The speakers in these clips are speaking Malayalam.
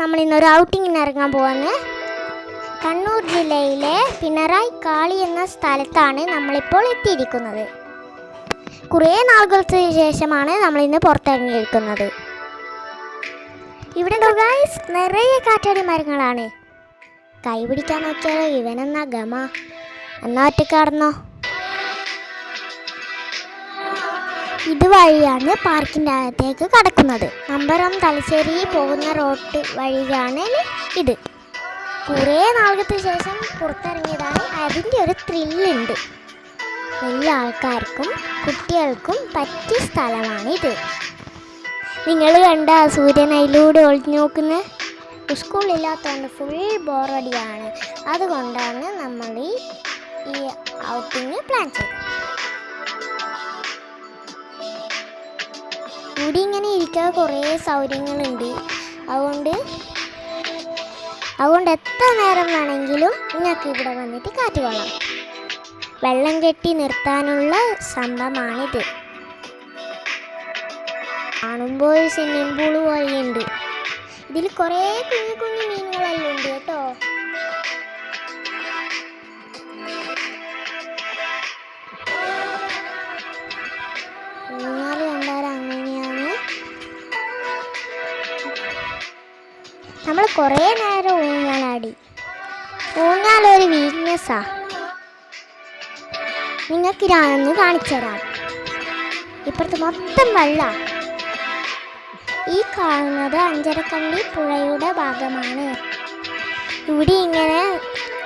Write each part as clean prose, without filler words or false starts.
നമ്മൾ ഇന്നൊരു ഔട്ടിങ്ങിന് ഇറങ്ങാൻ പോവാണ്. കണ്ണൂർ ജില്ലയിലെ പിണറായി കാളി എന്ന സ്ഥലത്താണ് നമ്മളിപ്പോൾ എത്തിയിരിക്കുന്നത്. കുറേ നാളുകൾക്ക് ശേഷമാണ് നമ്മളിന്ന് പുറത്തിറങ്ങിയിരിക്കുന്നത്. ഇവിടെ നിറയെ കാറ്റാടി മരങ്ങളാണ്. കൈ പിടിക്കാൻ നോക്കിയാലോ, ഇവനെന്നാ ഗമ, എന്നാ ഒറ്റയ്ക്ക് കടന്നോ. ഇതുവഴിയാണ് പാർക്കിൻ്റെ അകത്തേക്ക് കടക്കുന്നത്. നമ്പറം തലശ്ശേരി പോകുന്ന റോഡ് വഴിയാണ് ഇത്. കുറേ നാളുകൾക്ക് ശേഷം പുറത്തിറങ്ങിയതാണ്. അതിൻ്റെ ഒരു ത്രില്ലുണ്ട്. എല്ലാ ആൾക്കാർക്കും കുട്ടികൾക്കും പറ്റിയ സ്ഥലമാണിത്. നിങ്ങൾ കണ്ട സൂര്യൻ അതിലൂടെ ഒളിഞ്ഞു നോക്കുന്നത്. സ്കൂളില്ലാത്തതുകൊണ്ട് ഫുൾ ബോറടിയാണ്. അതുകൊണ്ടാണ് നമ്മൾ ഈ ഔട്ടിങ് പ്ലാൻ ചെയ്തത്. ഇവിടെ ഇങ്ങനെ ഇരിക്കാൻ കുറേ സൗകര്യങ്ങളുണ്ട്. അതുകൊണ്ട് എത്ര നേരം വേണമെങ്കിലും നിങ്ങൾക്ക് ഇവിടെ വന്നിട്ട് കാറ്റ് കൊള്ളാം. വെള്ളം കെട്ടി നിർത്താനുള്ള സംഭവമാണിത്. കാണുമ്പോൾ സ്വിമ്മിംഗ് പൂള് പോലെയുണ്ട്. ഇതിൽ കുറേ കുഞ്ഞു കുഞ്ഞു മീനുകളെല്ലാം ഉണ്ട് കേട്ടോ. ഊഞ്ഞാല് കണ്ടാൽ അങ്ങനെയാണ്. നമ്മൾ കുറേ നേരം ഊഞ്ഞാലാടി. ഊഞ്ഞാലൊരു വീക്ക്നെസ്സാ. നിങ്ങൾക്ക് ഞാനൊന്ന് കാണിച്ചു തരാം. ഇപ്പുറത്ത് മൊത്തം വെള്ളം. ഈ കാണുന്നത് അഞ്ചരക്കണ്ടി പുഴയുടെ ഭാഗമാണ്. ഇവിടെ ഇങ്ങനെ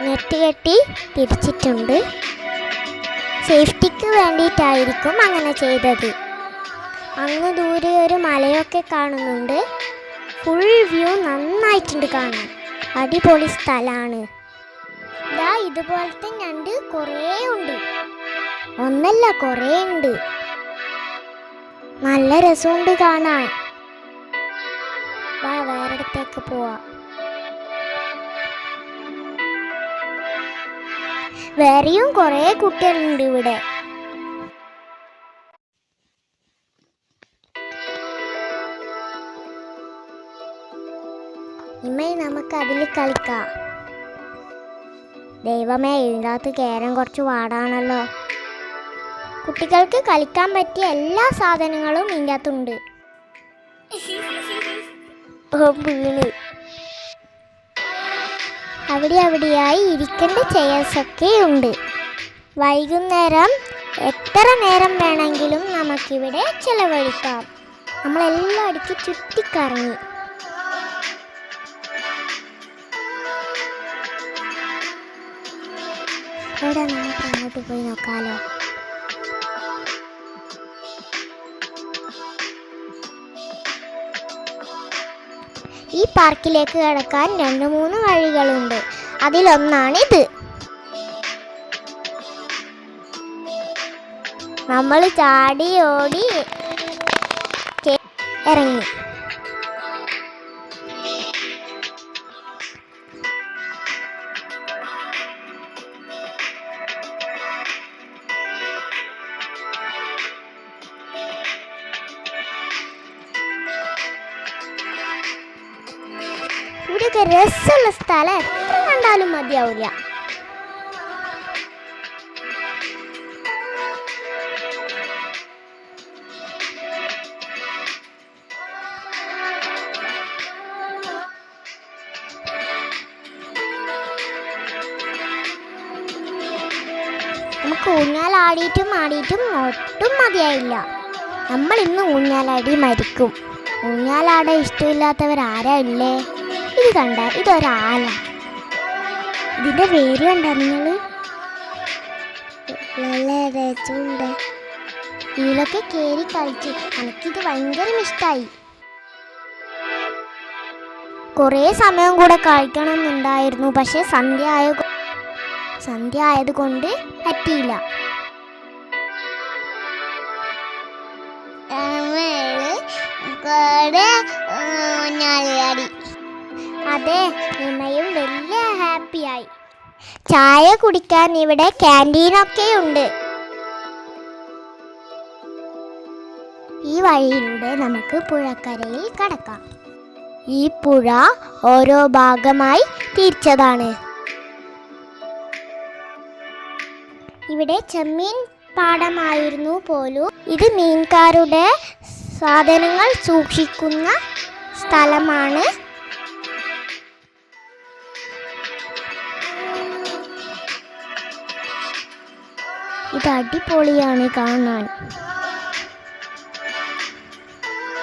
നെറ്റ് കെട്ടി തിരിച്ചിട്ടുണ്ട്. സേഫ്റ്റിക്ക് വേണ്ടിയിട്ടായിരിക്കും അങ്ങനെ ചെയ്തത്. അങ്ങ് ദൂരെ ഒരു മലയൊക്കെ കാണുന്നുണ്ട്. ഫുൾ വ്യൂ നന്നായിട്ടുണ്ട് കാണാൻ. അടിപൊളി സ്ഥലമാണ്. ഇതാ ഇതുപോലത്തെ ഞണ്ട് കുറേ ഉണ്ട്. ഒന്നല്ല, കുറേ ഉണ്ട്. നല്ല രസമുണ്ട് കാണാൻ. വേറെടുത്തേക്ക് പോവാം. വേറെയും കുറേ കുട്ടികളുണ്ട് ഇവിടെ. ഇമ്മേ, നമുക്ക് അതിൽ കളിക്കാം. ദൈവമേ, ഇതിനകത്ത് കയറാൻ കുറച്ച് പാടാണല്ലോ. കുട്ടികൾക്ക് കളിക്കാൻ പറ്റിയ എല്ലാ സാധനങ്ങളും ഇതിൻ്റെ അകത്തുണ്ട്. വീണ് അവിടെയായി ഇരിക്കേണ്ട ചെയർസൊക്കെ ഉണ്ട്. വൈകുന്നേരം എത്ര നേരം വേണമെങ്കിലും നമുക്കിവിടെ ചിലവഴിക്കാം. നമ്മളെല്ലാം അടുക്കി ചുറ്റിക്കറങ്ങി. എവിടെ നമുക്ക് അങ്ങോട്ട് പോയി നോക്കാലോ. ഈ പാർക്കിലേക്ക് കടക്കാൻ 2-3 വഴികളുണ്ട്. അതിലൊന്നാണിത്. നമ്മൾ ചാടി ഓടി ഇറങ്ങി. ഇവിടെയൊക്കെ രസമുള്ള സ്ഥലം എത്ര കണ്ടാലും മതിയാവില്ല. നമുക്ക് ഊഞ്ഞാലാടിയിട്ടും ഒട്ടും മതിയായില്ല. നമ്മൾ ഇന്ന് ഊഞ്ഞാലാടി മരിക്കും. ഊഞ്ഞാലാടാൻ ഇഷ്ടമില്ലാത്തവരാരാ ഇല്ലേ? ഇത് കണ്ട, ഇതൊരാല. ഇതിന്റെ പേര് കണ്ട നിങ്ങൾ? നല്ല രസമുണ്ട്. ഇതിലൊക്കെ കയറി കളിച്ചു. എനിക്കിത് ഭയങ്കര ഇഷ്ടമായി. കുറേ സമയം കൂടെ കളിക്കണം എന്നുണ്ടായിരുന്നു. പക്ഷെ സന്ധ്യ ആയതുകൊണ്ട് പറ്റിയില്ല. അതെ, നിമ്മയും വലിയ ഹാപ്പിയായി. ചായ കുടിക്കാൻ ഇവിടെ ക്യാൻറ്റീനൊക്കെ ഉണ്ട്. ഈ വഴിയിലൂടെ നമുക്ക് പുഴക്കരയിൽ കടക്കാം. ഈ പുഴ ഓരോ ഭാഗമായി തിരിച്ചതാണ്. ഇവിടെ ചെമ്മീൻ പാടമായിരുന്നു പോലും. ഇത് മീൻകാരുടെ സാധനങ്ങൾ സൂക്ഷിക്കുന്ന സ്ഥലമാണ്. ഇത് അടിപൊളിയാണ് കാണാൻ,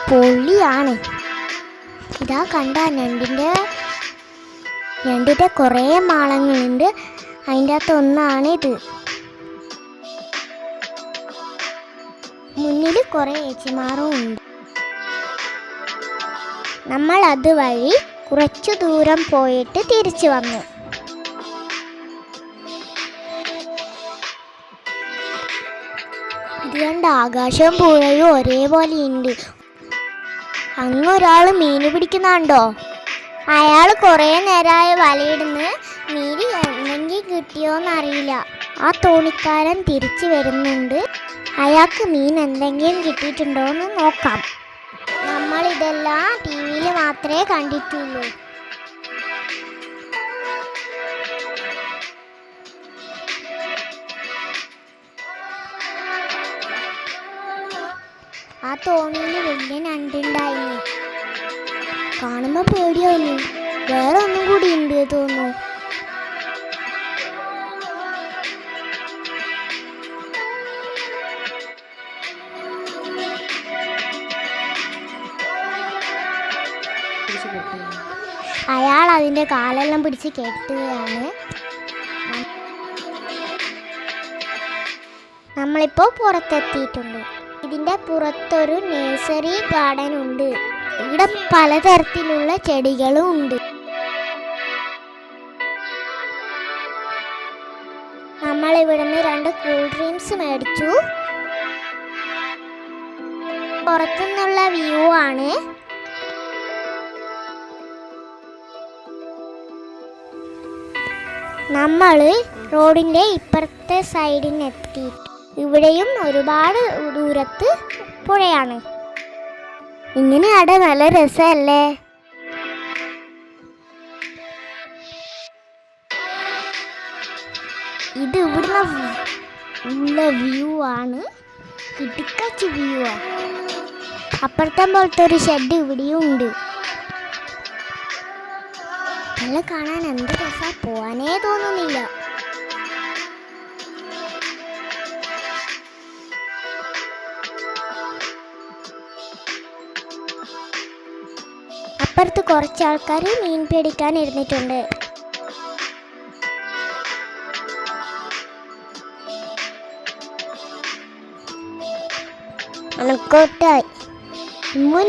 പൊളിയാണ്. ഇതാ കണ്ട ഞണ്ടിൻ്റെ കുറേ മാളങ്ങളുണ്ട്. അതിൻ്റെ അകത്ത് ഒന്നാണിത്. മുന്നിൽ കുറേ ഏച്ചിമാറും ഉണ്ട്. നമ്മൾ അതുവഴി കുറച്ചു ദൂരം പോയിട്ട് തിരിച്ചു വന്നു. ഇത് കണ്ട ആകാശവും പുഴയും ഒരേപോലെ ഉണ്ട്. അങ്ങൊരാൾ മീൻ പിടിക്കുന്നുണ്ടോ? അയാൾ കുറേ നേരമായി വലയിടുന്ന്. മീൻ എന്തെങ്കിലും കിട്ടിയോന്നറിയില്ല. ആ തോണിക്കാരൻ തിരിച്ചു വരുന്നുണ്ട്. അയാൾക്ക് മീൻ എന്തെങ്കിലും കിട്ടിയിട്ടുണ്ടോയെന്ന് നോക്കാം. നമ്മളിതെല്ലാം TV-യിൽ മാത്രമേ കണ്ടിട്ടുള്ളൂ. ആ തോണിയിൽ വലിയ ഞണ്ടുണ്ടായിരുന്നു. കാണുമ്പോൾ പേടിയാവുന്നു. വേറെ ഒന്നും കൂടി ഉണ്ട് തോന്നുന്നു. അയാൾ അതിൻ്റെ കാലെല്ലാം പിടിച്ച് കെട്ടുകയാണ്. നമ്മളിപ്പോൾ പുറത്തെത്തിയിട്ടുണ്ട്. ഇതിൻ്റെ പുറത്തൊരു നഴ്സറി ഗാർഡൻ ഉണ്ട്. ഇവിടെ പലതരത്തിലുള്ള ചെടികളും ഉണ്ട്. നമ്മൾ ഇവിടുന്ന് 2 കൂൾ ഡ്രിങ്ക്സ് മേടിച്ചു. പുറത്തുനിന്നുള്ള വ്യൂ ആണ്. നമ്മൾ റോഡിൻ്റെ ഇപ്പുറത്തെ സൈഡിനെത്തി. ഇവിടെയും ഒരുപാട് ദൂരത്ത് പുഴയാണ്. ഇങ്ങനെയാണ് നല്ല രസമല്ലേ? ഇത് ഇവിടുന്ന് ഉള്ള വ്യൂ ആണ്. കിട്ടിക്കച്ച് വ്യൂ ആണ്. അപ്പുറത്തെ പോലത്തെ ഒരു ഷെഡ് ഇവിടെയും ഉണ്ട്. നല്ല കാണാൻ എന്ത് രസാ, പോവാനേ തോന്നുന്നില്ല. അപ്പുറത്ത് കുറച്ച് ആൾക്കാർ മീൻ പിടിക്കാൻ ഇരുന്നിട്ടുണ്ട്. എനിക്കിഷ്ടായി.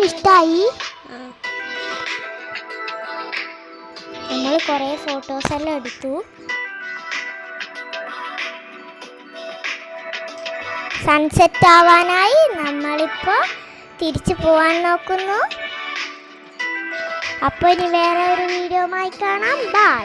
ഇഷ്ടമായി. നമ്മൾ കുറേ ഫോട്ടോസ് എല്ലാം എടുത്തു. സൺസെറ്റ് ആവാനായി. നമ്മളിപ്പോൾ തിരിച്ചു പോകാൻ നോക്കുന്നു. അപ്പോൾ ഇനി വേറെ ഒരു വീഡിയോയുമായി കാണാം. By.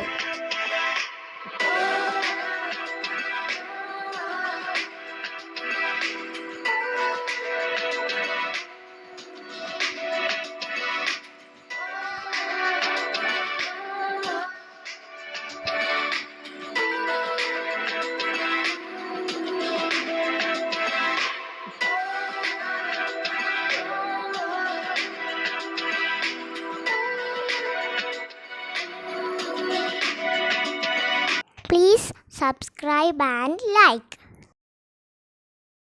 Please subscribe and like.